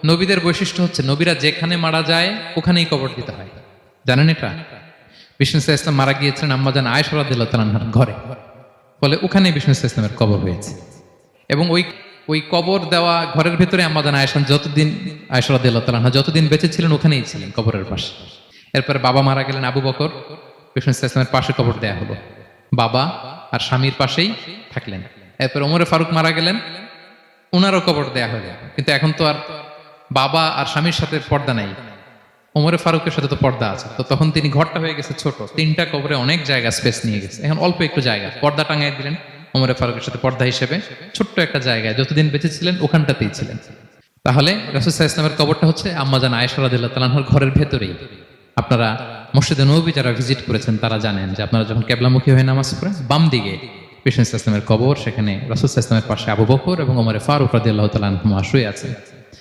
নবীদের বৈশিষ্ট্য হচ্ছে নবীরা যেখানে মারা যায় ওখানেই কবর দিতে হয়। জানেন এটা? বিষ্ণু ইসলাম মারা গিয়েছিলেন আম্মাজান আয়েশা রাদিয়াল্লাহু তাআলার ঘরে, ফলে ওখানে বিষ্ণু ইসলামের কবর হয়েছে। এবং ওই ওই কবর দেওয়া ঘরের ভেতরে আম্মাজান আয়েশা যতদিন, আয়েশা রাদিয়াল্লাহু তাআলা যতদিন বেঁচে ছিলেন ওখানেই ছিলেন কবরের পাশে। এরপরে বাবা মারা গেলেন আবু বকর, বিষ্ণু ইসলামের পাশে কবর দেয়া হলো, বাবা আর স্বামীর পাশেই থাকলেন। এরপর ওমরে ফারুক মারা গেলেন, ওনারও কবর দেয়া হলো। কিন্তু এখন তো আর বাবা আর স্বামীর সাথে পর্দা নাই, ওমরে ফারুকের সাথে তো পর্দা আছে, তো তখন তিনি ঘরটা হয়ে গেছে ছোট, তিনটা কবরে অনেক জায়গা স্পেস নিয়ে গেছে, এখন অল্প একটু জায়গা পর্দা টাঙাই দিলেন ওমরে ফারুকের সাথে পর্দা হিসেবে ছোট্ট একটা জায়গায় যতদিন বেঁচে ছিলেন ওখানটাতেই ছিলেন। তাহলে রাসূল সাল্লাল্লাহু আলাইহি ওয়াসাল্লামের কবরটা হচ্ছে আম্মাজান আয়েশা রাদিয়াল্লাহু তাআলার ঘরের ভেতরেই। আপনারা মসজিদে নববী যারা ভিজিট করেছেন তারা জানেন যে আপনারা যখন কিবলামুখী হয়ে নামাজ পড়েন বাম দিকে বিষ্ণু ইসলামের কবর, সেখানে রাসূল সাল্লাল্লাহু আলাইহি ওয়াসাল্লামের পাশে আবু বকর এবং ওমরে ফারুক রাদিয়াল্লাহু তাআলা আনহুমা শুয়ে আছেন।